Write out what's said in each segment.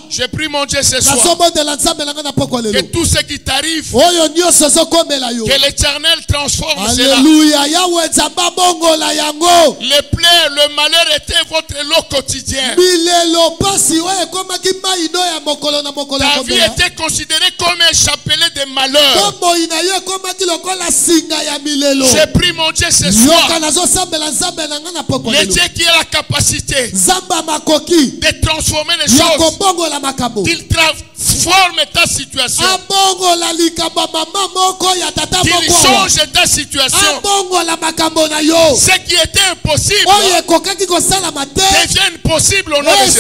Je prie mon Dieu ce soir que tout ce qui t'arrive, que l'Éternel transforme cela. Les plaies, le malheur était votre lot quotidien. Ta vie était considérée comme un chapelet de malheur. Je prie mon Dieu ce soir, le Dieu qui a la capacité de transformer les choses, qu'il transforme ta situation, qu'il change ta situation. Ce qui était impossible devient possible au nom de Jésus.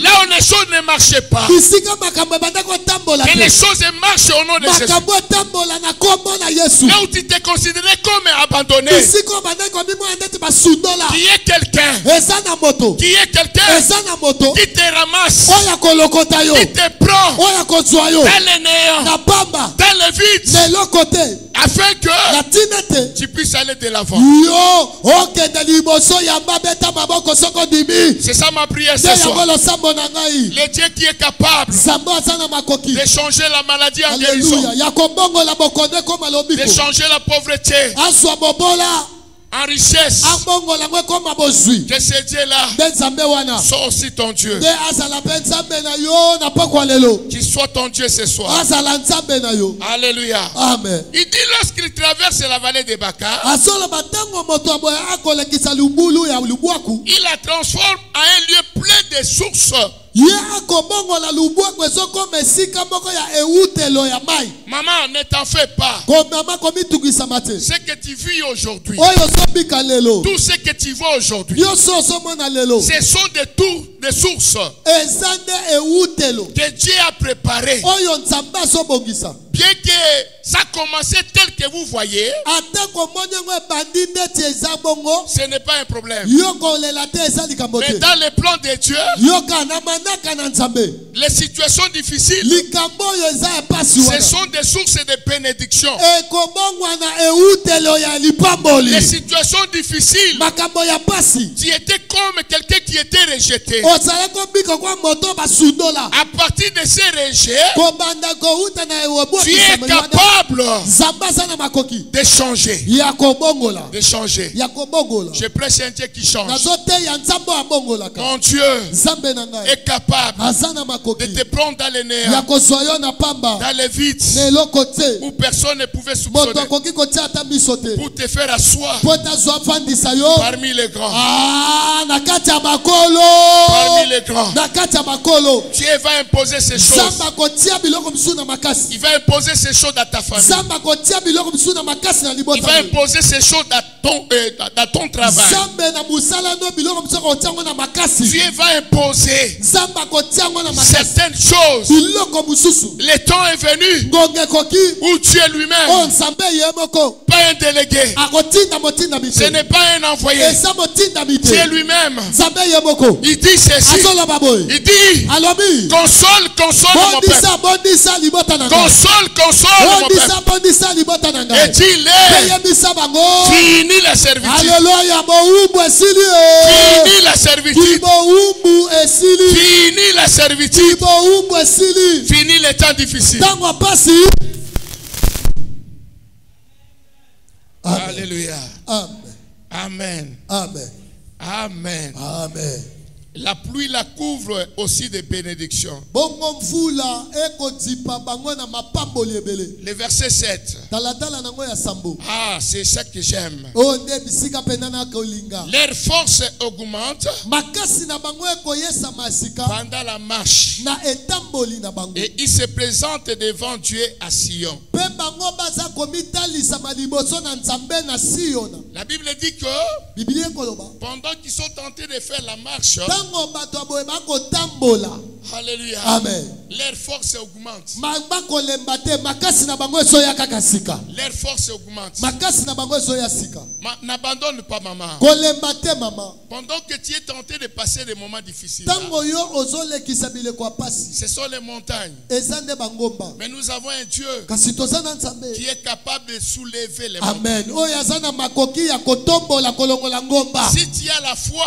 Là où les choses ne marchaient pas, que les choses marchent au nom de Jésus. Là où tu t'es considéré comme abandonné, qui est quelqu'un qui te ramasse, qui te prend dans les néants, dans le vide, afin que tu puisses aller de l'avant. C'est ça ma prière ce soir. Le Dieu qui est capable de changer la maladie en guérison, de changer la pauvreté en richesse, que ce Dieu-là soit aussi ton Dieu, qu'il soit ton Dieu ce soir. Alléluia. Amen. Il dit lorsqu'il traverse la vallée de Baca, il la transforme en un lieu plein de sources. Maman, ne t'en fais pas. Ce que tu vis aujourd'hui, tout ce que tu vois aujourd'hui, ce sont des sources que Dieu a préparées. Bien que ça commençait tel que vous voyez, ce n'est pas un problème. Mais dans le plan de Dieu, les situations difficiles, ce sont des sources de bénédiction. Les situations difficiles, tu étais comme quelqu'un qui était rejeté. À partir de ces rejets, tu es capable de changer. De changer. Je prêche un Dieu qui change. Mon Dieu est capable de te prendre dans les néants, dans les vides où personne ne pouvait soupçonner, pour te faire asseoir parmi les grands. Parmi les grands. Dieu va imposer ces choses. Il va imposer ces choses dans ta famille. Il va imposer ces choses dans ton travail. Dieu va imposer certaines choses. Le temps est venu où Dieu lui-même, pas un délégué, ce n'est pas un envoyé, Dieu lui-même, il dit ceci, il dit console, console mon peuple, console, console mon peuple, et dis-les, finis la servitude, finis la servitude, finis la servitude, finis les temps difficiles. Alléluia. Amen. Amen. Amen. Amen. La pluie la couvre aussi de bénédictions. Le verset 7. Ah, c'est ça que j'aime. Leur force augmente pendant la marche. Et ils se présentent devant Dieu à Sion. La Bible dit que pendant qu'ils sont tentés de faire la marche, Alléluia. Amen. Leur force augmente. Leur force augmente. N'abandonne pas maman. Pendant que tu es tenté de passer des moments difficiles, ce sont les montagnes. Mais nous avons un Dieu qui est capable de soulever les montagnes. Si tu as la foi,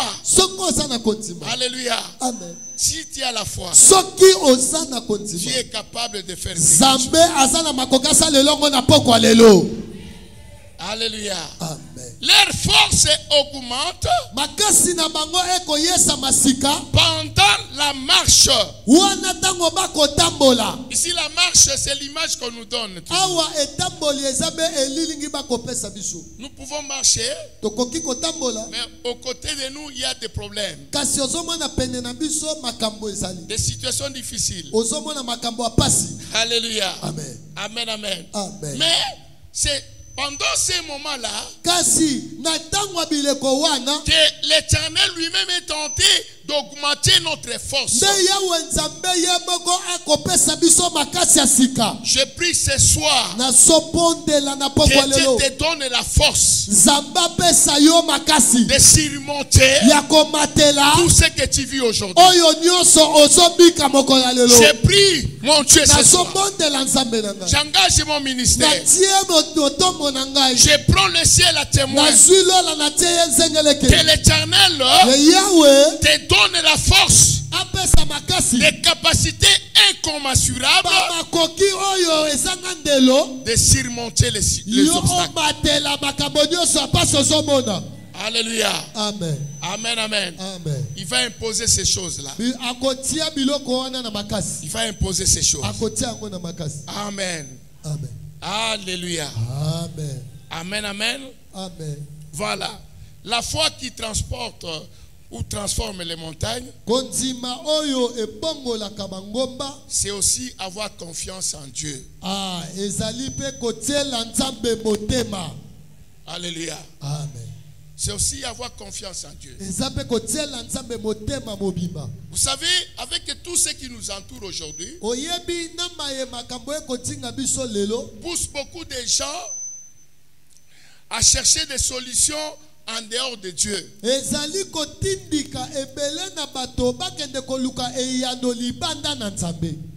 alléluia. Amen. Si tu as la foi, tu es capable de faire quelque chose. Alléluia. Amen. Leur force augmente pendant la marche. Ici, la marche, c'est l'image qu'on nous donne. Nous pouvons marcher, mais aux côtés de nous, il y a des problèmes, des situations difficiles. Alléluia. Amen. Amen, amen. Amen. Mais c'est pendant ces moments-là que l'Éternel lui-même est tenté d'augmenter notre force. Je prie ce soir que Dieu te donne la force de surmonter tout ce que tu vis aujourd'hui. Je prie, mon Dieu, ce soir. J'engage mon ministère. Je prends le ciel à témoin que l'Éternel te donne la force, des capacités incommensurables de surmonter les obstacles. Alléluia. Amen. Amen, amen. Amen. Il va imposer ces choses-là. Il va imposer ces choses. Amen. Amen. Alléluia. Amen. Amen, amen. Amen. Voilà. La foi qui transporte ou transforme les montagnes, c'est aussi avoir confiance en Dieu. Alléluia. Amen. C'est aussi avoir confiance en Dieu. Vous savez, avec tout ce qui nous entoure aujourd'hui, pousse beaucoup de gens à chercher des solutions en dehors de Dieu.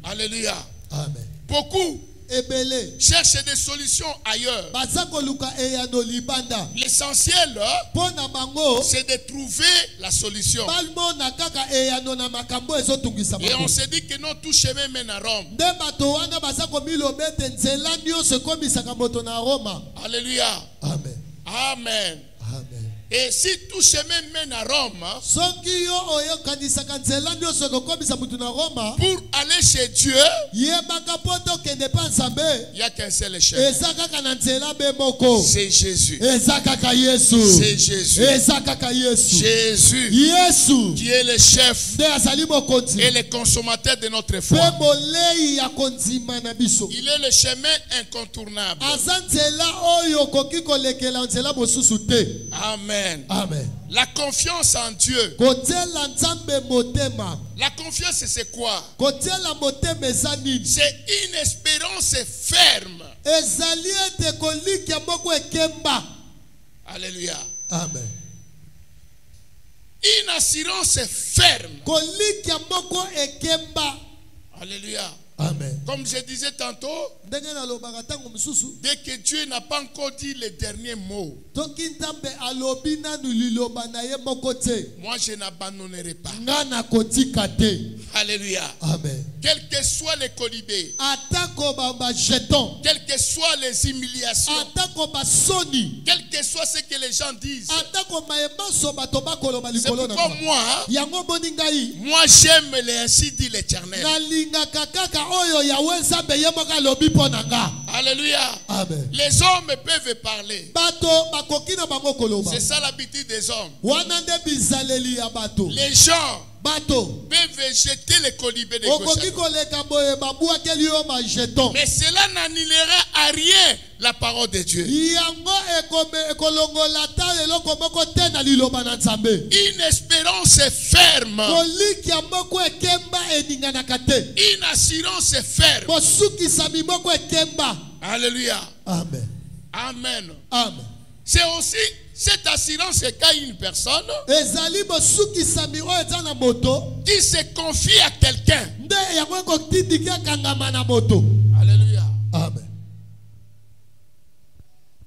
Alléluia. Amen. Beaucoup cherchent des solutions ailleurs. L'essentiel, c'est de trouver la solution. Et on se dit que non, tout chemin mène à Rome. Alléluia. Amen. Amen. Amen. Et si tout chemin mène à Rome, pour aller chez Dieu, il n'y a qu'un seul chemin. C'est Jésus. C'est Jésus. Jésus qui est le chef et le consommateur de notre foi. Il est le chemin incontournable. Amen. Amen. La confiance en Dieu. La confiance, c'est quoi? C'est une espérance ferme. Alléluia. Amen. Une assurance ferme. Alléluia. Amen. Comme je disais tantôt, dès que Dieu n'a pas encore dit les derniers mots, moi je n'abandonnerai pas. Alléluia. Amen. Quel que soit les colibés, quelles que soient les humiliations, quel que soit ce que les gens disent, c'est pourquoi moi j'aime les ainsi dit l'Éternel. Alléluia. Amen. Les hommes peuvent parler. C'est ça l'habitude des hommes. Les gens peuvent jeter les colibés de gauche. Mais cela n'annulera à rien la parole de Dieu. Une espérance ferme. Une assurance ferme. Alléluia. Amen. Amen. Amen. C'est aussi cette assurance qu'a une personne qui se confie à quelqu'un. Alléluia. Amen.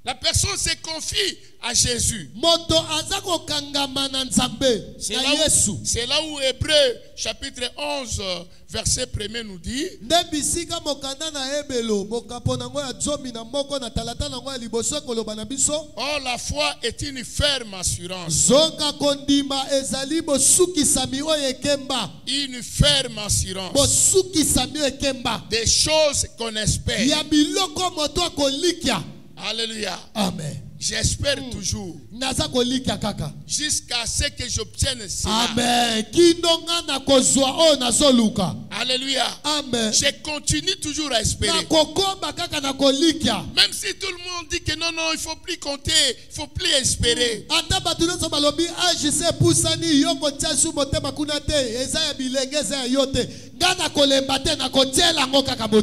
La personne se confie à Jésus. C'est là où Hébreu chapitre 11 verset 1er nous dit oh, la foi est une ferme assurance. Une ferme assurance des choses qu'on espère. Alléluia. Amen. J'espère toujours jusqu'à ce que j'obtienne cela. Amen. Alléluia. Amen. Je continue toujours à espérer. Même si tout le monde dit que non, non, il ne faut plus compter, il ne faut plus espérer.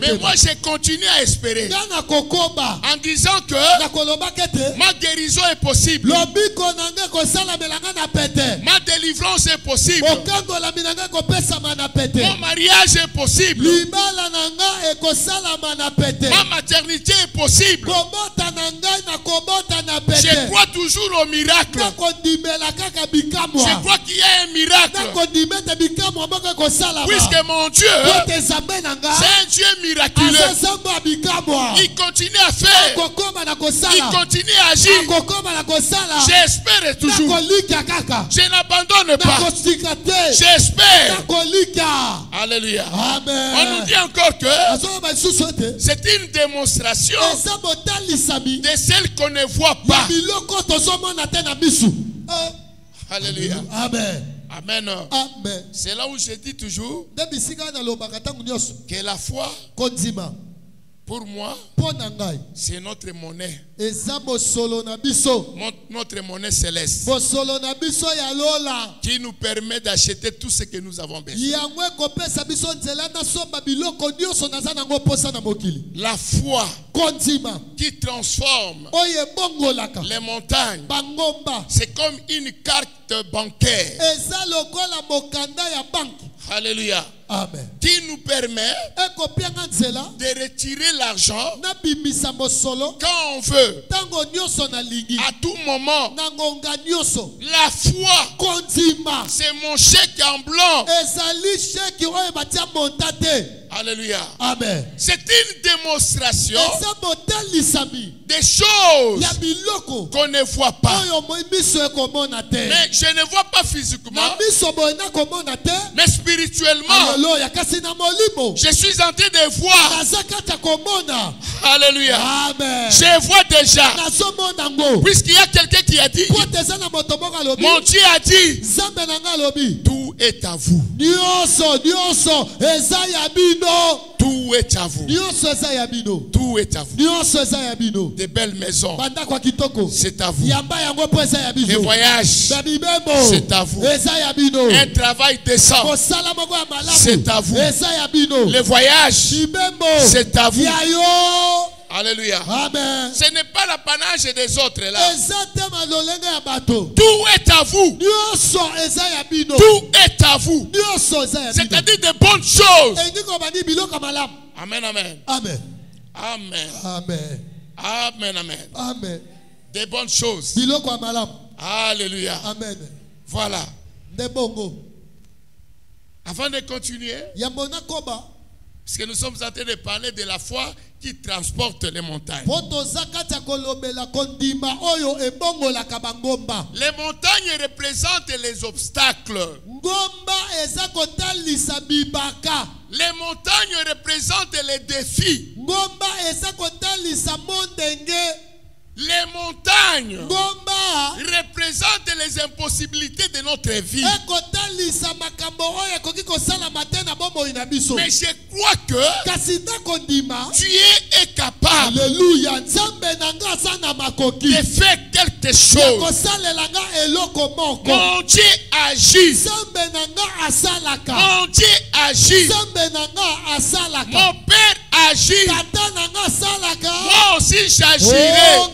Mais moi je continue à espérer en disant que ma guérison est possible, ma délivrance est possible, mon mariage est possible, ma maternité est possible. Je crois toujours au miracle. Je crois qu'il y a un miracle, puisque mon Dieu, c'est un Dieu miraculeux. Il continue à faire, il continue à agir. J'espère toujours. Je n'abandonne pas. J'espère. Alléluia. Amen. On nous dit encore que c'est une démonstration de celle qu'on ne voit pas. Alléluia. Amen. Amen. Amen. C'est là où je dis toujours que la foi, pour moi, c'est notre monnaie. Notre monnaie céleste qui nous permet d'acheter tout ce que nous avons besoin. La foi qui transforme les montagnes, c'est comme une carte bancaire. Alléluia. Amen. Qui nous permet de retirer l'argent quand on veut, à tout moment. La foi, c'est mon chèque en blanc. Alléluia. Amen. C'est une démonstration des choses qu'on ne voit pas. Mais je ne vois pas physiquement, mais spirituellement, je suis en train de voir. Alléluia. Amen. Je vois déjà. Puisqu'il y a quelqu'un qui a dit, mon Dieu a dit, tout est à vous. Tout est à vous. Tout est à vous. Des belles maisons, c'est à vous. Des voyages, c'est à vous. Un travail décent, c'est à vous. Les voyages, c'est à vous. Alléluia. Amen. Ce n'est pas l'apanage des autres là. Tout est à vous. Tout est à vous. C'est-à-dire de bonnes choses. Amen, amen. Amen. Amen. Amen. Amen, amen. Amen. Des bonnes choses. Alléluia. Amen. Voilà. Avant de continuer, parce que nous sommes en train de parler de la foi qui transporte les montagnes. Les montagnes représentent les obstacles. Les montagnes représentent les défis. Les montagnes représentent les impossibilités de notre vie. Mais je crois que Dieu est capable de faire quelque chose. Mon Dieu agit. Mon Dieu agit. Mon Père agit. Moi aussi j'agirai.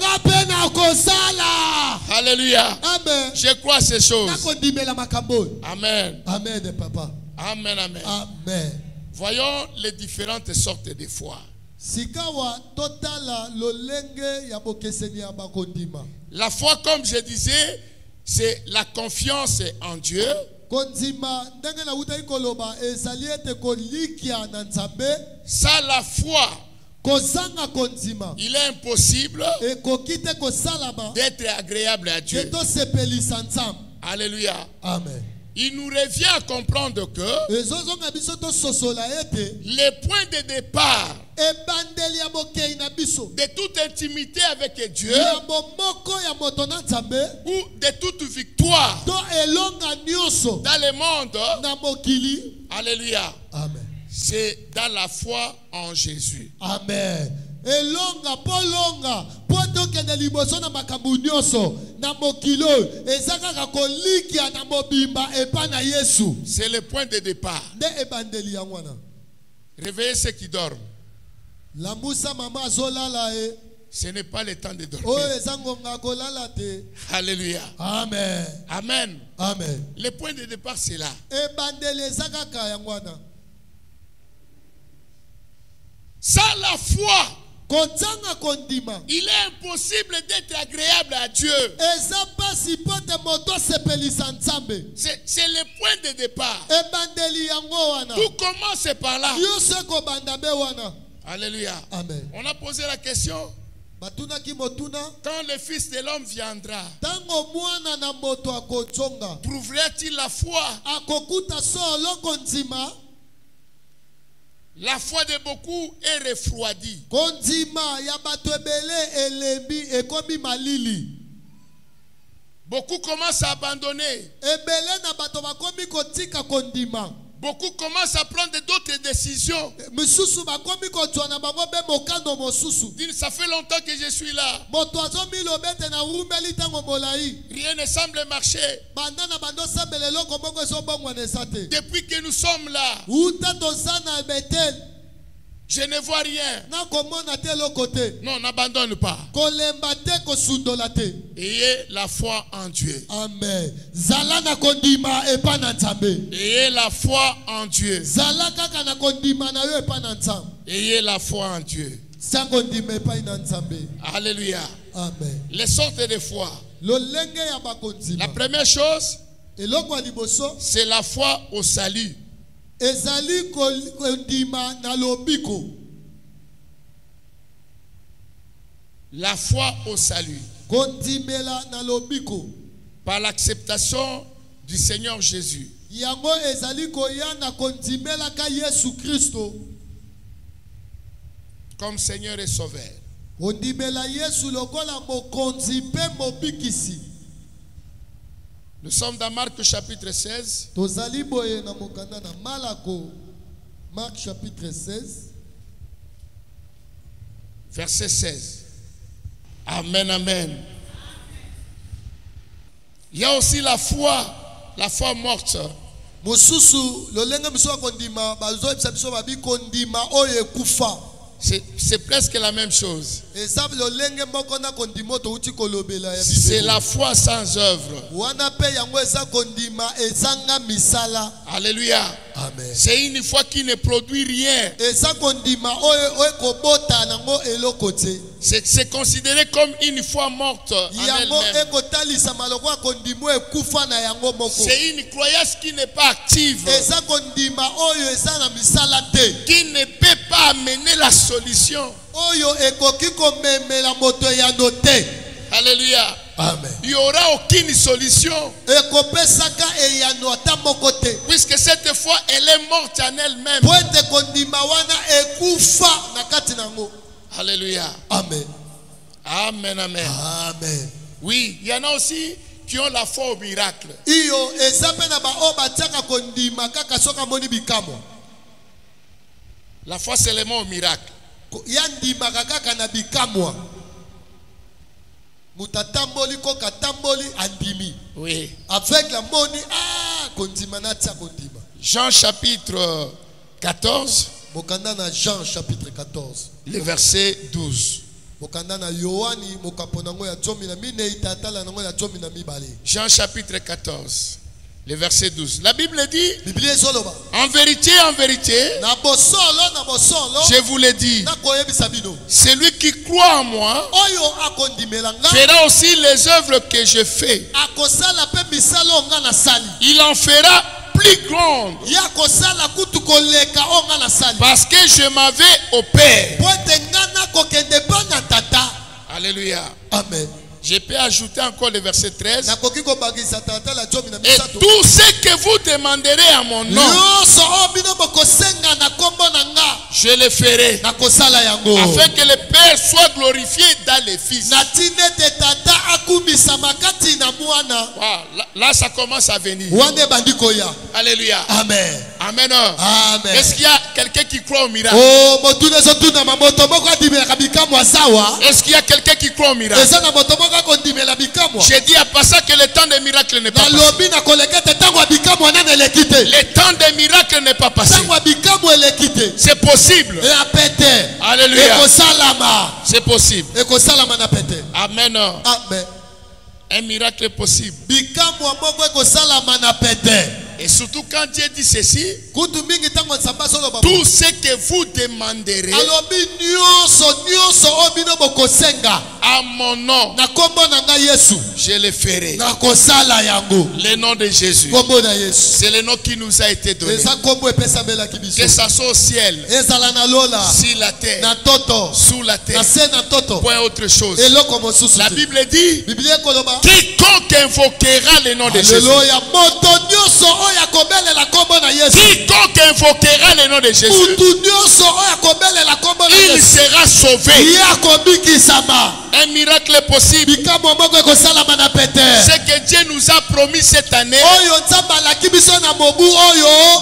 Alléluia. Amen. Je crois à ces choses. Amen. Amen. Papa. Amen. Amen. Amen. Voyons les différentes sortes de foi. La foi, comme je disais, c'est la confiance en Dieu. Ça, la foi, il est impossible d'être agréable à Dieu. Alléluia. Amen. Il nous revient à comprendre que les points de départ de toute intimité avec Dieu ou de toute victoire dans le monde, alléluia, c'est dans la foi en Jésus. Amen. C'est le point de départ. Réveillez ceux qui dorment. Ce n'est pas le temps de dormir. Alléluia. Amen. Amen. Amen. Le point de départ, c'est là. Sans la foi, il est impossible d'être agréable à Dieu. C'est le point de départ. Tout commence par là. Alléluia. Amen. On a posé la question. Quand le Fils de l'homme viendra, trouverait-il la foi? La foi de beaucoup est refroidie. Beaucoup commencent à abandonner. Beaucoup commencent à prendre d'autres décisions. Ça fait longtemps que je suis là. Rien ne semble marcher. Depuis que nous sommes là, je ne vois rien. Non, n'abandonne pas. Ayez la foi en Dieu. Amen. Ayez la foi en Dieu. Ayez la foi en Dieu. Alléluia. Amen. Les sortes de foi. La première chose, c'est la foi au salut. La foi au salut. Par l'acceptation du Seigneur Jésus. Comme Seigneur et Sauveur. Nous sommes dans Marc chapitre 16. Marc chapitre 16. Verset 16. Amen, amen. Il y a aussi la foi morte. C'est presque la même chose. C'est la foi sans œuvre. Alléluia. Amen. C'est une foi qui ne produit rien. C'est considéré comme une foi morte en elle-même. C'est une croyance qui n'est pas active, qui ne peut pas amener la solution. Alléluia. Amen. Il n'y aura aucune solution. Puisque cette foi, elle est morte en elle-même. Alléluia. Amen. Amen, amen. Amen. Oui, il y en a aussi qui ont la foi au miracle. La foi seulement au miracle. Oui. Avec la monnaie, Jean chapitre 14. Jean chapitre 14. Le verset 12. Jean chapitre 14. Le verset 12. La Bible dit, en vérité, je vous le dis, celui qui croit en moi fera aussi les œuvres que je fais. Il en fera plus grande, parce que je m'en vais au Père. Alléluia. Amen. Je peux ajouter encore le verset 13. Et tout ce que vous demanderez à mon nom, je le ferai, afin que le Père soit glorifié dans les Fils. Là, ça commence à venir. Alléluia. Amen. Amen. Amen. Est-ce qu'il y a quelqu'un qui croit au miracle? Est-ce qu'il y a quelqu'un qui croit au miracle? J'ai dit à passant que le temps des miracles n'est pas passé. Le temps des miracles n'est pas passé. C'est possible. Alléluia. C'est possible. Amen. Amen. Un miracle est possible. Et surtout quand Dieu dit ceci, tout ce que vous demanderez à mon nom, je le ferai. Le nom de Jésus, c'est le nom qui nous a été donné. Que ça soit au ciel, sur la terre, sous la terre, point autre chose. La Bible dit, quiconque invoquera le nom de Jésus, quiconque invoquera le nom de Jésus, il sera sauvé. Un miracle est possible. Ce que Dieu nous a promis cette année,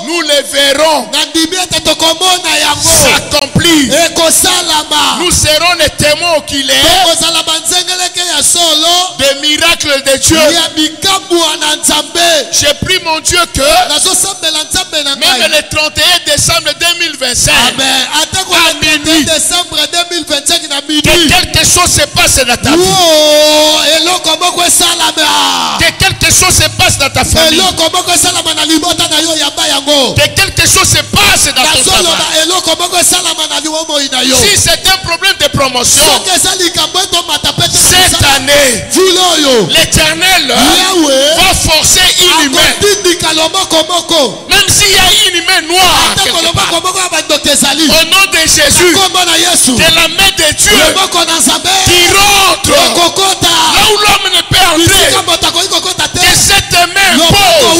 nous le verrons s'accomplir. Nous serons les témoins oculaires des miracles de Dieu. J'ai pris mon Dieu que même le 31 décembre 2025 à minuit, que quelque chose se passe dans ta vie, que quelque chose se passe dans ta famille, que quelque chose se passe dans ton travail. Si c'est un problème de promotion, cette année, l'Éternel va forcer une humain, même s'il y a une humain noire quelque part, au nom de Jésus, de la main de Dieu qui rentre là où l'homme ne peut entrer, que cette main pose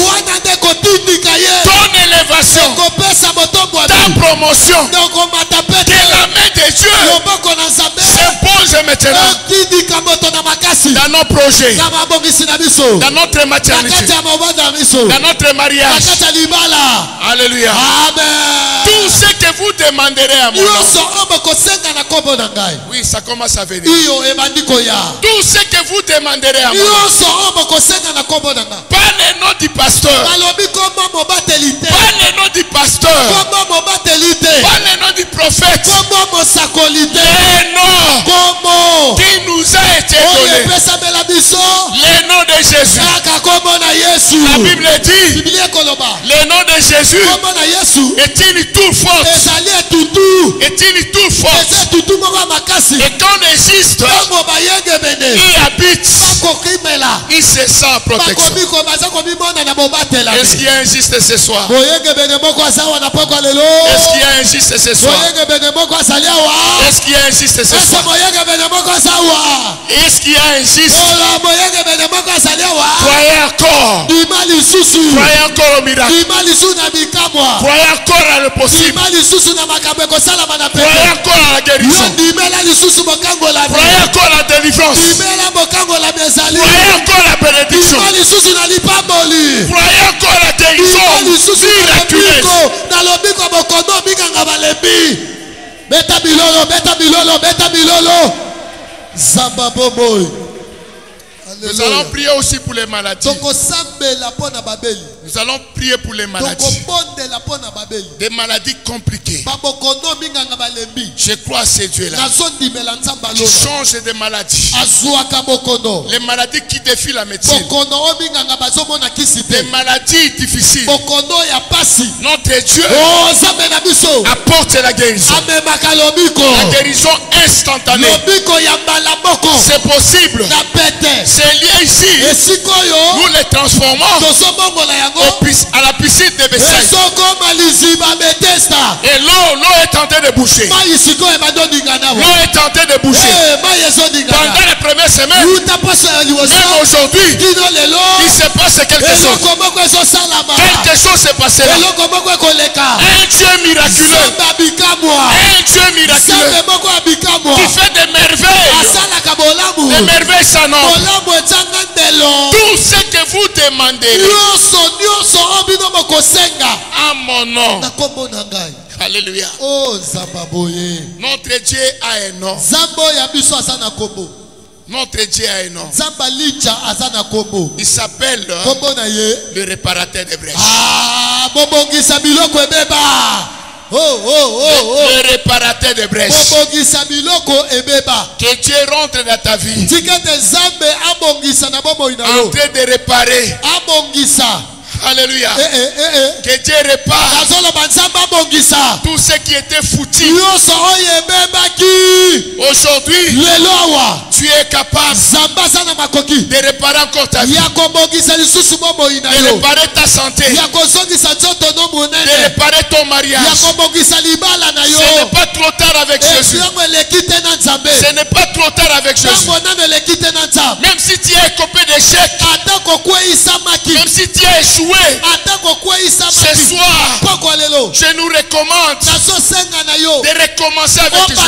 ton élévation, ta promotion, que la main de Dieu s'impose maintenant dans nos projets, dans notre maternité, dans notre mariage. Alléluia. Tout ce que vous demanderez à mon nom, oui, ça commence à venir. Tout ce que vous demanderez à mon nom, pas le nom du pasteur, pas le nom du pasteur, pas le nom du prophète, le nom qui nous a été donné, le nom de Jésus. La Bible dit, le nom de Jésus est une tour forte, est une tour forte, et quand on existe, il habite, il se sent en protection. Est-ce qu'il y a un juste ce soir? Est-ce qu'il y a un juste ce soir? Est-ce qu'il y a un juste ce soir? Est-ce qu'il y a un juste? Croyez encore au miracle. Croyez encore à possible. Croyez encore à la guérison. Croyez encore à la délivrance. Croyez encore à la bénédiction. Croyez encore à la guérison miraculeuse. Beta bilolo. Zababoboy. Nous allons prier aussi pour les maladies. Nous allons prier pour les maladies. Des maladies compliquées. Je crois à ces dieux-là. Qui changent de maladies. Les maladies qui défient la médecine. Des maladies difficiles. Notre Dieu apporte la guérison. La guérison instantanée. C'est possible. C'est lié ici. Nous les transformons à la piscine de Bethsaïda. Et l'eau est en train de boucher. L'eau est en train de boucher. Pendant les premières semaines, même aujourd'hui, il se passe quelque chose. Quelque chose s'est passé là. Un Dieu miraculeux. Un Dieu miraculeux. Qui fait des merveilles. Des merveilles sans nom. Tout ce que vous demanderez à mon nom. Alléluia. Notre Dieu a un nom. Notre Dieu a un nom. Il s'appelle le réparateur des brèches. Le réparateur de brèches. Que Dieu rentre dans ta vie. En train de réparer. Alléluia. Que Dieu répare tout ce qui était foutu. Aujourd'hui, tu es capable de réparer encore ta vie. De réparer ta santé. De réparer ton mariage. Ce n'est pas trop tard avec Jésus. Ce n'est pas trop tard avec Jésus. Même si tu es écopé d'échecs. Même si tu as échoué. Ce soir, je nous recommande de recommencer avec Jésus.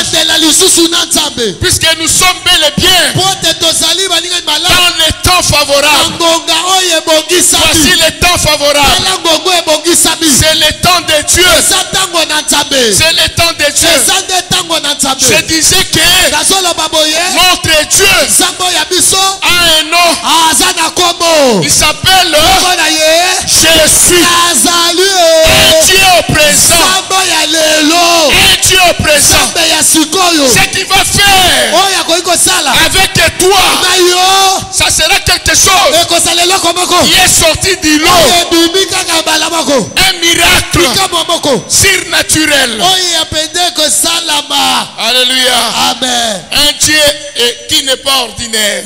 Puisque nous sommes bel et bien dans les temps favorables. Voici les temps favorables. C'est le temps de Dieu. C'est le temps de Dieu. Je disais que notre Dieu a un nom. Il s'appelle je suis un Dieu au présent. Un Dieu au présent. Ce qu'il va faire avec toi, ça sera quelque chose qui est sorti du lot. Un miracle surnaturel. Alléluia. Amen. Un Dieu qui n'est pas ordinaire.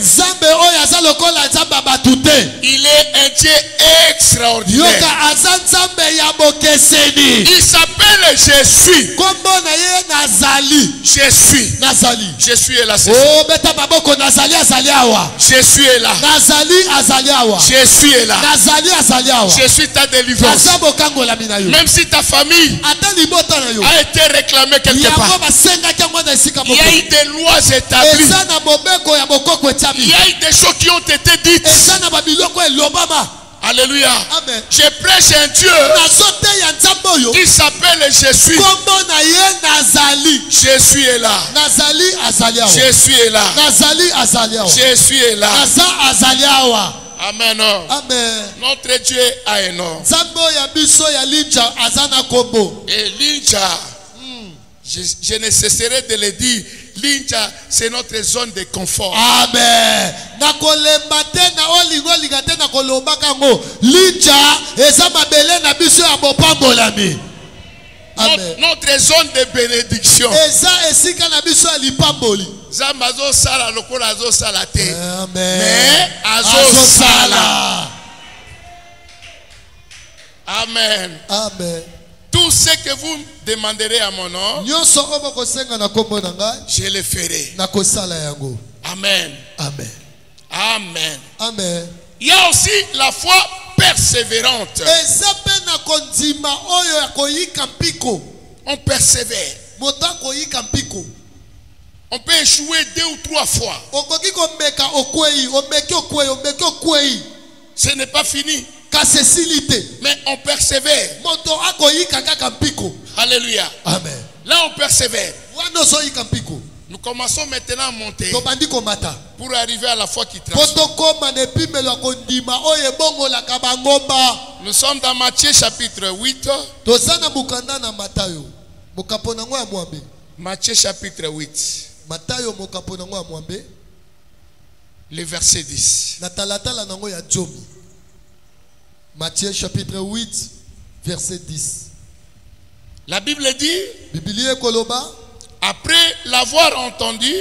Il est un Dieu extraordinaire. Il s'appelle Je suis. Je suis. Je suis là. Je suis là. Je suis là. Je suis ta délivrance. Même si ta famille a été réclamée quelque part, il y a eu des lois établies. Il y a eu des choses qui ont été dites. Alléluia. Amen. Je prêche un Dieu qui s'appelle Je suis. Je suis là. Je suis là. Je suis là. Amen. Amen. Notre Dieu a un nom. Et Linja, je ne cesserai de le dire. Linja, c'est notre zone de confort. Amen. Notre zone de bénédiction. Zambazo sala lokola azo sala te. Mais azo sala. Amen. Amen. Tout ce que vous demanderez à mon nom, je le ferai. Amen. Amen. Amen. Amen. Il y a aussi la foi persévérante. On persévère. On peut échouer 2 ou 3 fois. Ce n'est pas fini. Mais on persévère. Alléluia. Amen. Là, on persévère. Nous commençons maintenant à monter pour arriver à la foi qui transforme. Nous sommes dans Matthieu chapitre 8. Matthieu chapitre 8. Le verset 10. Matthieu chapitre 8, verset 10. La Bible dit, après l'avoir entendu,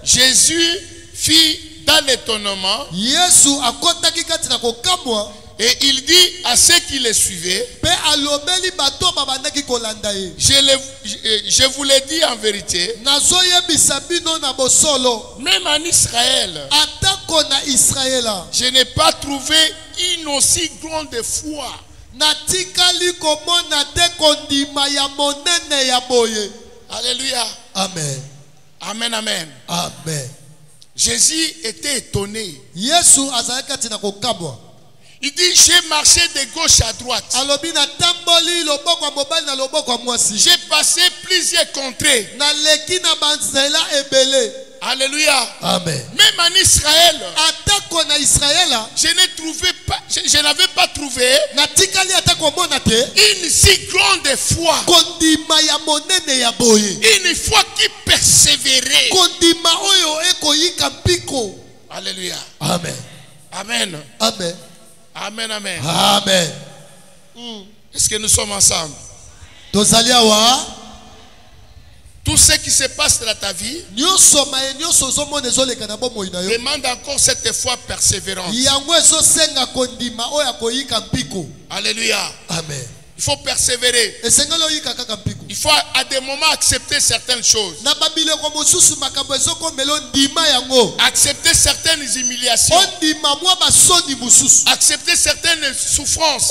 Jésus fit dans l'étonnement et il dit à ceux qui le suivaient, je vous l'ai dit en vérité, même en Israël, je n'ai pas trouvé une aussi grande foi. Alléluia. Amen. Amen, amen. Amen. Jésus était étonné. Il dit, j'ai marché de gauche à droite. J'ai passé plusieurs contrées. Alléluia. Amen. Même en Israël, je n'avais pas trouvé une si grande foi. Une foi qui persévérait. Alléluia. Amen. Amen. Amen. Amen, amen. Amen. Est-ce que nous sommes ensemble? Tout ce qui se passe dans ta vie demande encore cette foi persévérante. Alléluia. Amen. Il faut persévérer. Il faut à des moments accepter certaines choses. Accepter certaines humiliations. Accepter certaines souffrances.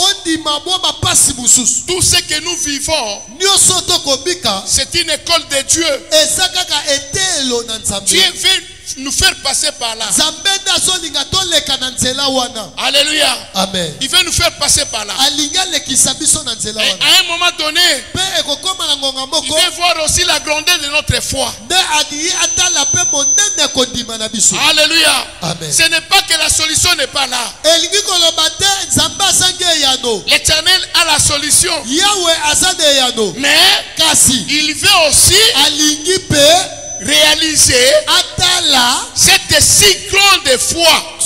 Tout ce que nous vivons, c'est une école de Dieu. Dieu veut nous faire passer par là. Alléluia. Amen. Il veut nous faire passer par là. Et à un moment donné, il veut voir aussi la grandeur de notre foi. Alléluia. Amen. Ce n'est pas que la solution n'est pas là. L'Éternel a la solution. Mais il veut aussi réaliser cette si grande foi.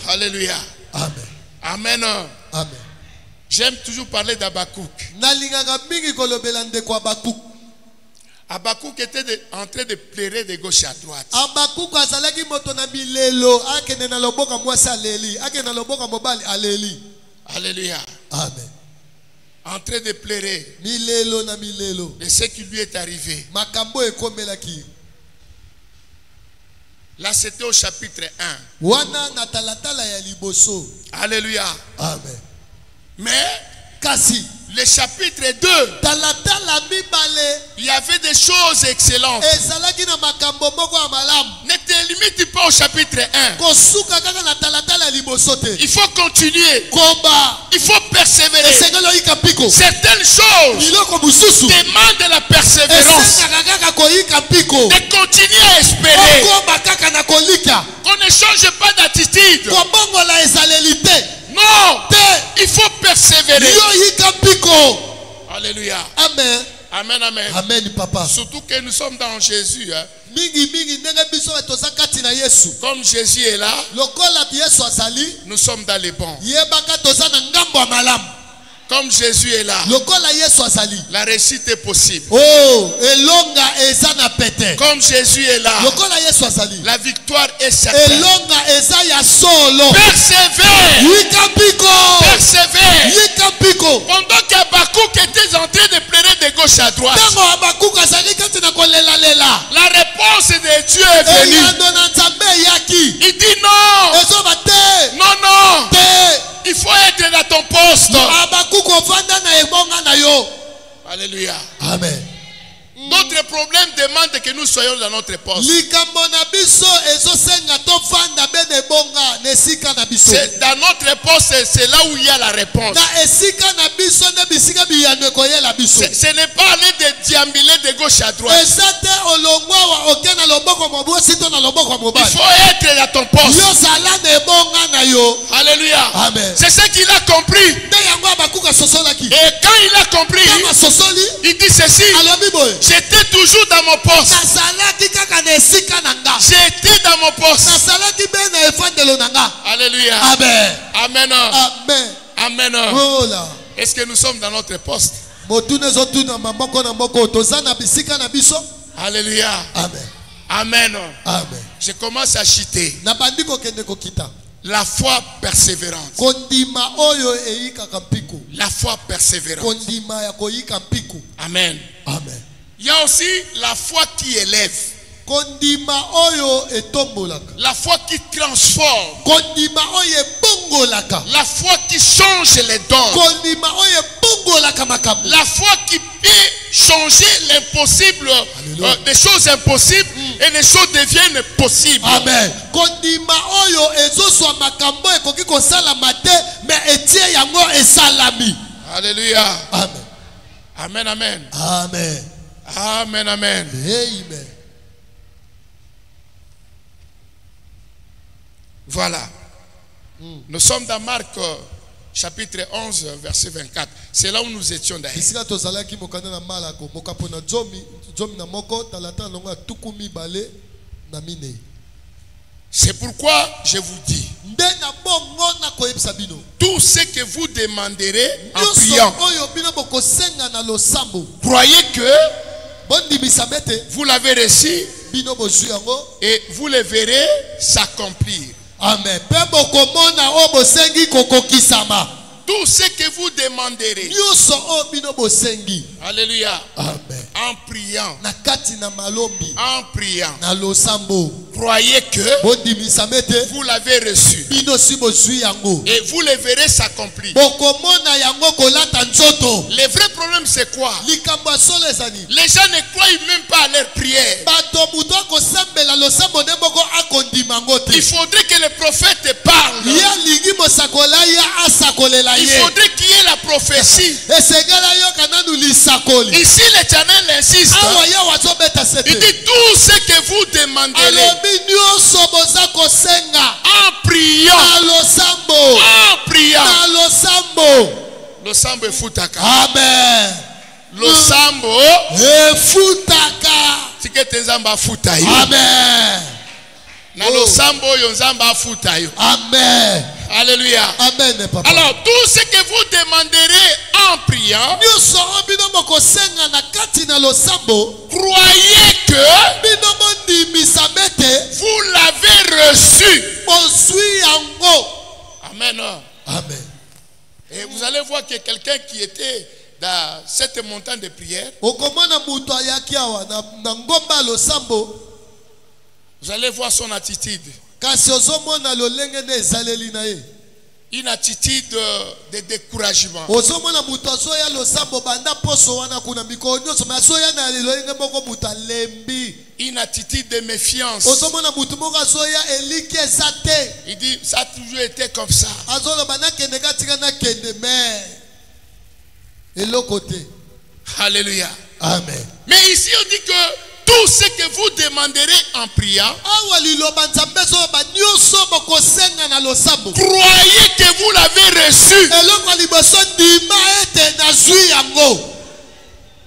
Alléluia. Amen. Amen. Amen. J'aime toujours parler d'Habakkuk. Habakkuk était en train de pleurer de gauche à droite. Alléluia. Amen. En train de pleurer de ce qui lui est arrivé. Là, c'était au chapitre 1. Alléluia. Amen. Mais le chapitre 2, il y avait des choses excellentes. Ne te limite pas au chapitre 1. Il faut continuer. Il faut persévérer. Certaines choses demandent la persévérance. De continuer à espérer. Qu'on ne change pas d'attitude. Non, il faut persévérer. Alléluia. Amen. Amen, amen. Amen, papa. Surtout que nous sommes dans Jésus. Hein. Comme Jésus est là, nous sommes dans les bons. Comme Jésus est là, la réussite est possible. Comme Jésus est là, la victoire est certaine. Persévère. Persévère. Pendant qu'Habakkuk était en train de pleurer de gauche à droite. La réponse de Dieu est venue. Il dit non. Non, non. Il faut être dans ton poste. Alléluia. Amen. Notre problème demande que nous soyons dans notre poste. C'est dans notre poste, c'est là où il y a la réponse. Ce n'est pas aller de déambuler de gauche à droite. Il faut être dans ton poste. Alléluia. Amen. C'est ce qu'il a compris. Et quand il a compris, il dit ceci: j'étais toujours dans mon poste. J'étais dans mon poste. Alléluia. Amen. Amen. Amen. Amen. Oh là. Est-ce que nous sommes dans notre poste? Alléluia. Amen. Amen. Amen. Je commence à chuter. La foi persévérante. La foi persévérante. Amen. Amen. Il y a aussi la foi qui élève. La foi qui transforme. La foi qui change les dons. La foi qui peut changer l'impossible, des choses impossibles, et les choses deviennent possibles. Amen. Alléluia. Amen. Amen, amen. Amen. Amen, amen. Amen. Voilà. Nous sommes dans Marc chapitre 11 verset 24. C'est là où nous étions d'ailleurs. C'est pourquoi je vous dis, tout ce que vous demanderez en priant, croyez que vous l'avez reçu et vous le verrez s'accomplir. Amen. Tout ce que vous demanderez, alléluia, amen, en priant, croyez que vous l'avez reçu et vous le verrez s'accomplir. Le vrai problème c'est quoi? Les gens ne croient même pas à leur prière. Il faudrait que le prophète parle. Il faudrait qu'il y ait la prophétie. Ici l'Éternel insiste. Il dit tout ce que vous demanderez en priant. En priant. Le sambo est futaka. Amen. Le sambo est futaka. C'est que tes zamba futayo. Amen. Na lo sambo yo zamba futayo. Amen. Alléluia. Amen, papa. Alors tout ce que vous demanderez en priant, croyez que vous l'avez reçu. Amen. Amen. Et vous allez voir que quelqu'un qui était dans cette montagne de prière, vous allez voir son attitude. Une attitude de découragement. Une attitude de méfiance. Il dit, ça a toujours été comme ça. Alléluia. Amen. Mais ici on dit que tout ce que vous demanderez en priant, croyez que vous l'avez reçu.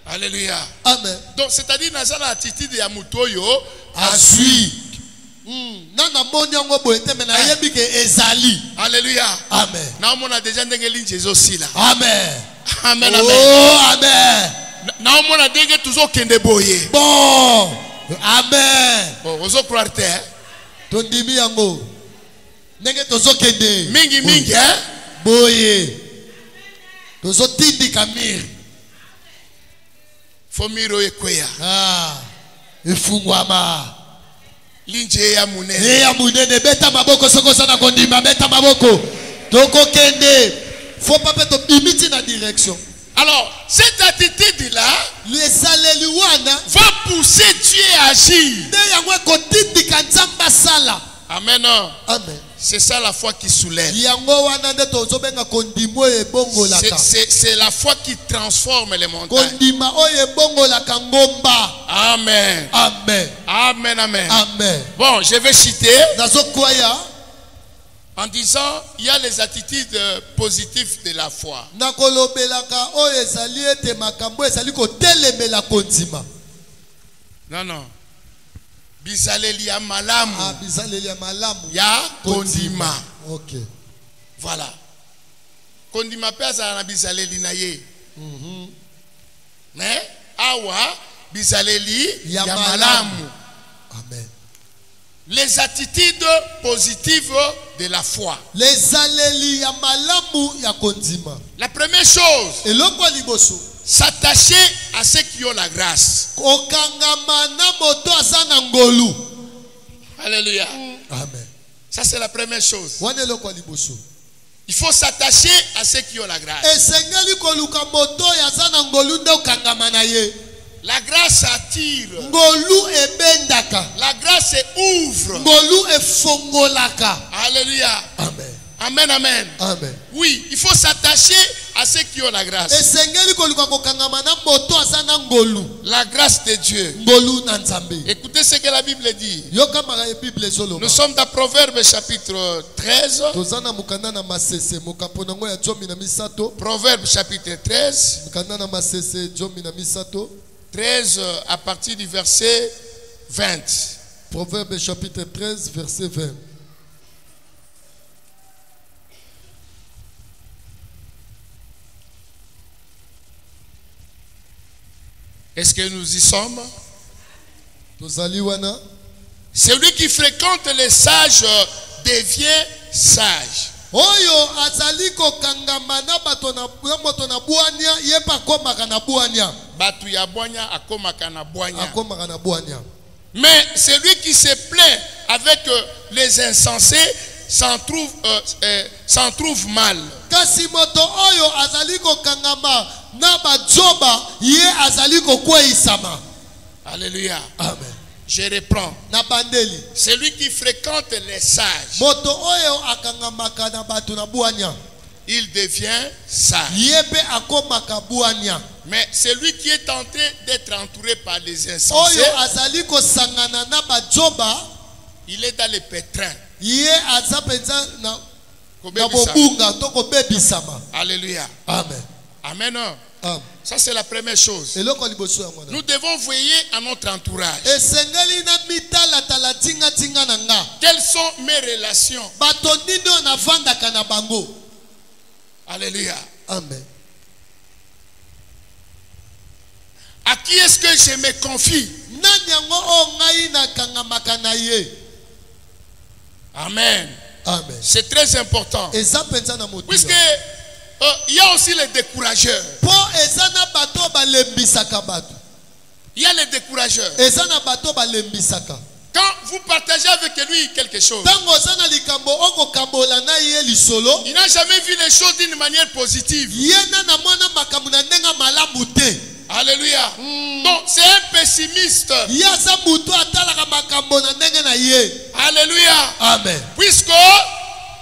Alléluia. Amen. Donc c'est-à-dire dans l'attitude ya mutoyo azui. Alléluia. Amen. Na on a déjà ndengeli Jésus aussi là. Amen. Amen. Amen. Oh amen. Na on a déjà toujours kende boye. Bon. Amen. Bon, ozo croire te. Tondimi yango. Nenge tozo kende. Mingi mingi hein. Boye. Tozo tindi kamir. Fomiro ekweya. Ifungwama. Linje ya munene. Ya munene beta maboko soko sana kondima beta maboko. Toko kende. Faut pas mettre limite dans la direction. Alors, cette attitude-là va pousser Dieu à agir. Amen. Amen. C'est ça la foi qui soulève. C'est la foi qui transforme les montagnes. Amen. Amen. Amen, amen. Amen. Bon, je vais citer. En disant, il y a les attitudes positives de la foi. Non, non. Bizaleli ya malamu. Bizaleli ya malamu. Ya kondima. Ok. Voilà. Kondima pesa na bizaleli na ye. Mais awa bizaleli ya malamu. Amen. Les attitudes positives de la foi. Les aleli ya malamu ya kondima. La première chose, s'attacher à ceux qui ont la grâce. Alléluia. Amen. Ça c'est la première chose. Il faut s'attacher à ceux qui ont la grâce. La grâce attire. La grâce ouvre. Alléluia. Amen. Amen, amen. Amen. Oui, il faut s'attacher à ceux qui ont la grâce. La grâce de Dieu. Écoutez ce que la Bible dit. Nous sommes dans Proverbe chapitre 13. Proverbe chapitre 13. 13 à partir du verset 20. Proverbe chapitre 13, verset 20. Est-ce que nous y sommes? Celui qui fréquente les sages devient sage. Oyo azaliko kangamana batona motona buanya yepa komaka na buanya. Batu ya buanya akomaka na buanya. Akomaka na buanya. Mais celui qui se plaint avec les insensés s'en trouve mal. Kasi moto oyo azaliko kangama na bajoba ye azaliko kweisama. Alléluia. Amen. Je reprends. Na bandeli. Celui qui fréquente les sages. Moto oyo akangamaka na batu na buanya. Il devient sage. Yebe akomaka buanya. Mais celui qui est en train d'être entouré par les insensés, oyo azaliko sangana na bajoba, il est dans les pétrins. Ye azapenza na bobunga toko bebisama. Alléluia. Amen. Amen. Amen. Ça c'est la première chose. Nous devons veiller à notre entourage. Quelles sont mes relations? Alléluia. Amen. À qui est-ce que je me confie? Amen. Amen. C'est très important. Puisque il y a aussi les décourageurs. Il y a les décourageurs. Quand vous partagez avec lui quelque chose, il n'a jamais vu les choses d'une manière positive. Alléluia. Donc c'est un pessimiste. Alléluia. Amen. Puisque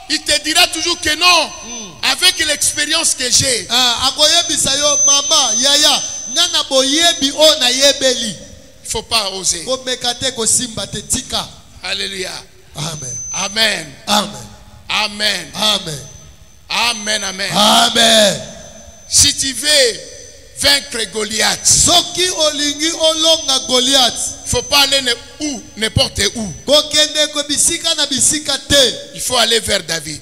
il te dira toujours que non. Avec l'expérience que j'ai. Il ne faut pas oser. Alléluia. Amen. Amen. Amen. Amen. Amen. Amen. Amen. Amen. Si tu veux vaincre Goliath, il ne faut pas aller n'importe où. Il faut aller vers David.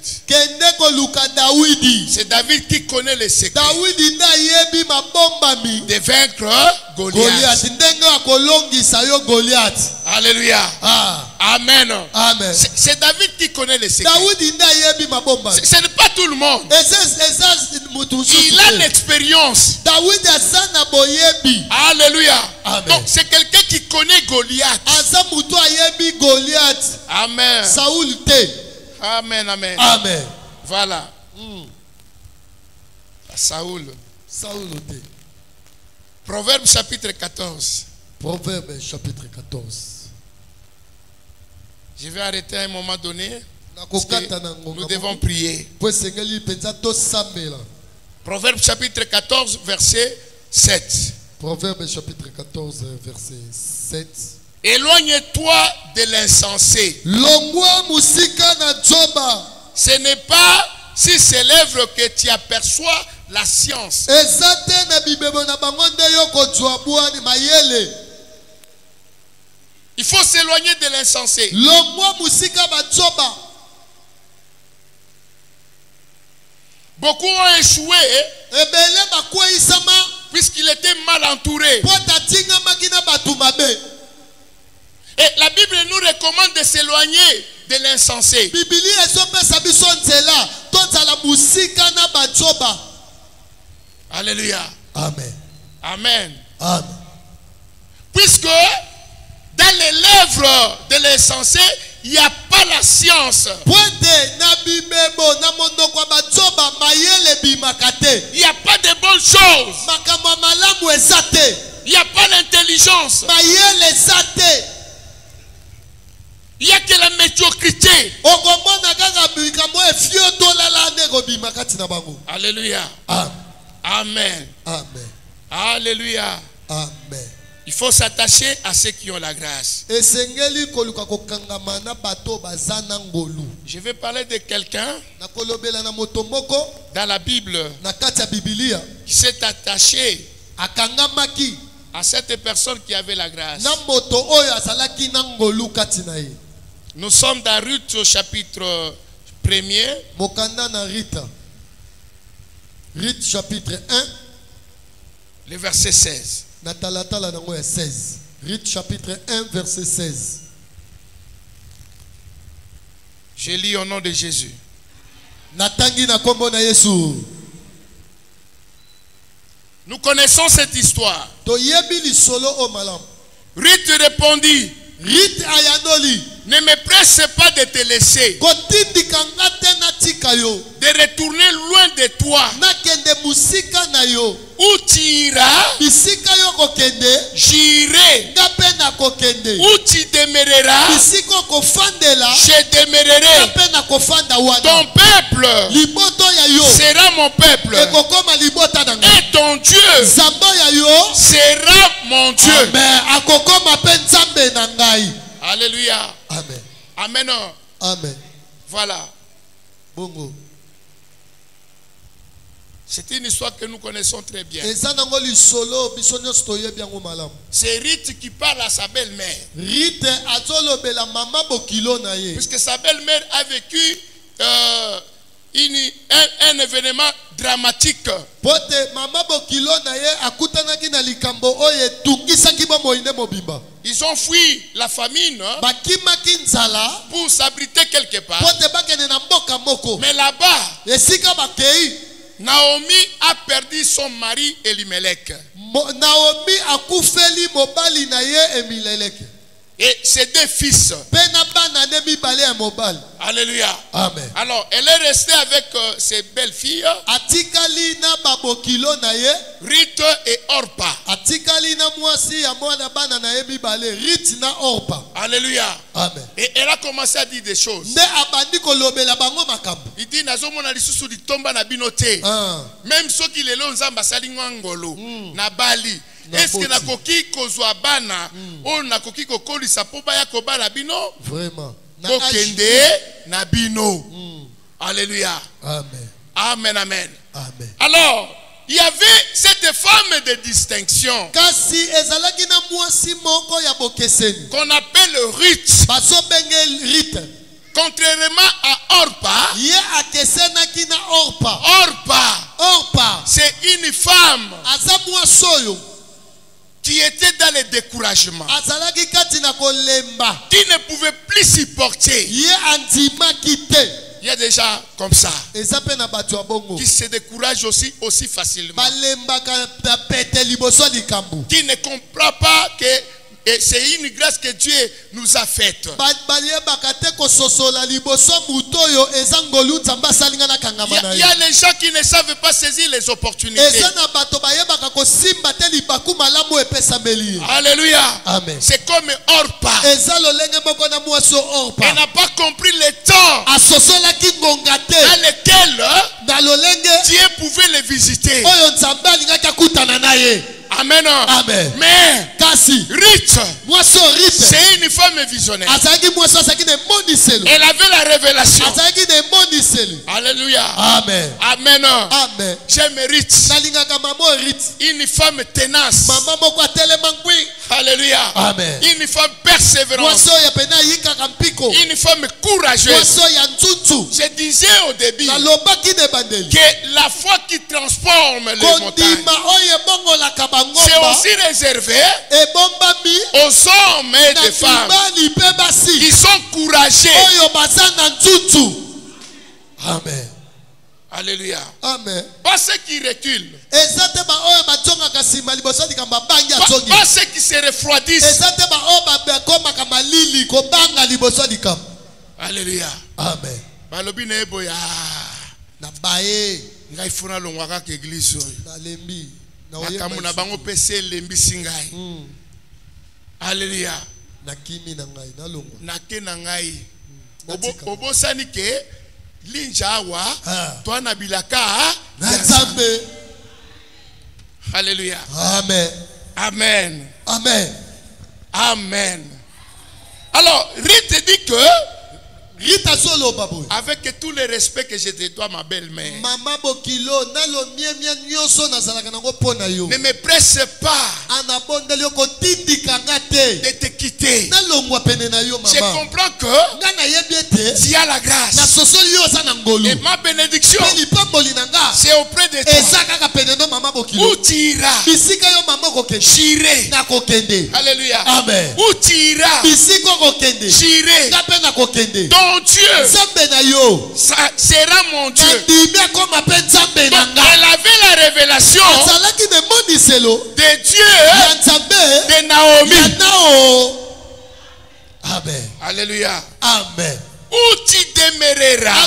C'est David qui connaît les secrets de vaincre Goliath. Alléluia. Amen. Amen. C'est David qui connaît les secrets. Ce n'est pas tout le monde. Il a l'expérience. Alléluia. Donc c'est quelqu'un qui connaît Goliath. Amen. Amen, amen. Amen. Voilà. Saoul. Proverbe chapitre 14. Proverbe chapitre 14. Je vais arrêter à un moment donné. Parce que nous devons prier. Proverbe chapitre 14, verset 7. Proverbe chapitre 14, verset 7. Éloigne-toi de l'insensé. Ce n'est pas si c'est l'œuvre que tu aperçois la science. Il faut s'éloigner de l'insensé. Beaucoup ont échoué puisqu'il était mal entouré. Et la Bible nous recommande de s'éloigner de l'insensé. Alléluia. Amen. Amen. Amen. Puisque dans les lèvres de l'insensé, il n'y a pas la science. Il n'y a pas de bonnes choses. Il n'y a pas l'intelligence. Il n'y a que la médiocrité. Alléluia. Amen. Amen. Alléluia. Amen. Il faut s'attacher à ceux qui ont la grâce. Je vais parler de quelqu'un dans la Bible qui s'est attaché à cette personne qui avait la grâce. Nous sommes dans Ruth au chapitre 1er. Ruth chapitre 1. Le verset 16. Ruth chapitre 1 verset 16. Je lis au nom de Jésus. Nous connaissons cette histoire. Ruth répondit: ne me presse pas de te laisser, de retourner loin de toi. Où tu iras, j'irai. Où tu demeureras, je demeurerai. Ton peuple sera mon peuple, et ton Dieu sera mon Dieu. Alléluia. Amen. Amen. Amen. Voilà. Bongo. C'est une histoire que nous connaissons très bien. C'est Ruth qui parle à sa belle-mère. Puisque sa belle-mère a vécu un événement dramatique. Ils ont fui la famine pour s'abriter quelque part. Mais là-bas, Naomi a perdu son mari Elimelech. Et ses deux fils. Alléluia. Amen. Alors, elle est restée avec ses belles filles, Ruth et Orpa. Alléluia. Amen. Et elle a commencé à dire des choses. Il dit nazomona lisusu litomba na binote. Même ceux qui les lonzamba salingwa ngolo na bali. Est-ce que nakoki kozwa bana o nakoki kokolisa po baya kobala bino? Vraiment. Kokende na bino. Alléluia. Amen. Amen, amen. Amen. Alors, il y avait cette femme de distinction qu'on appelle Ruth. Contrairement à Orpa, Orpa, c'est une femme qui était dans le découragement, qui ne pouvait plus supporter. Il y a des gens comme ça qui se découragent aussi facilement, qui ne comprennent pas que c'est une grâce que Dieu nous a faite. Il y a les gens qui ne savent pas saisir les opportunités. Alléluia. C'est comme Orpa. Elle n'a pas compris le temps dans lequel Dieu pouvait les visiter. Amen. Amen. Mais Ruth, c'est une femme visionnaire. Elle avait la révélation. Alléluia. Amen. Amen. Amen. J'aime Ruth. Une femme tenace. Alléluia. Amen. Une femme persévérante. Une femme courageuse. Je disais au début que la foi qui transforme les montagnes, c'est aussi réservé aux hommes et des femmes qui sont courageux. Amen. Alléluia. Amen. Pas ceux qui reculent. Pas ceux qui se refroidissent. Alléluia. Amen. Balobi na eboya. Na bae. Ngai funa longwaka ke église oyo. Nakamuna bango pese lembi singai. Alléluia. Nakimi na ngai na longo. Nake na ngai. Obosani ke linjawa to na bilaka na Nzambe. Alléluia. Amen. Amen. Amen. Amen. Alors, Ruth dit que avec tout le respect que je te dois, ma belle-mère, ne me presse pas de te quitter. Je comprends que tu as la grâce. Et ma bénédiction, c'est auprès de toi. Où tu iras, j'irai. Alléluia. Amen. Où tu iras, j'irai. Ton Dieu sera mon Dieu. Donc, elle avait la révélation de Dieu de Naomi. Amen. Alléluia. Amen. Où tu demeureras,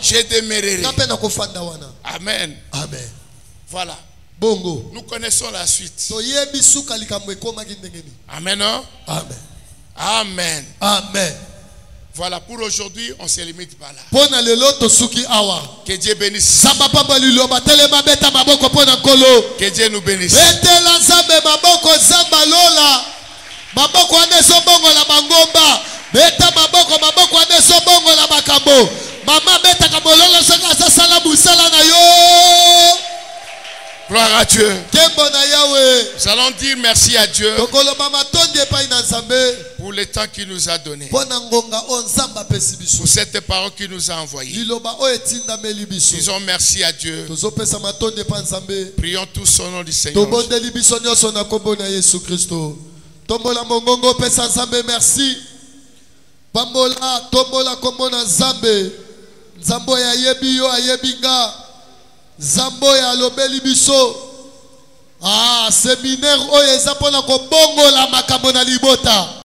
je demeurerai. Amen. Amen. Voilà. Bongo. Nous connaissons la suite. Amen. Amen. Amen. Amen. Voilà, pour aujourd'hui, on se limite par là. Que Dieu bénisse. Que Dieu nous bénisse. Gloire à Dieu. Nous allons dire merci à Dieu pour le temps qu'il nous a donné, pour cette parole qu'il nous a envoyée. Disons merci à Dieu. Prions tous au nom du Seigneur. Merci. Pambola, tombola komona Nzambe. Nzambo ya yebi yo ayebinga. Nzambo ya lobeli biso. Séminaire oyo eza pona ko bongola makambo na libota.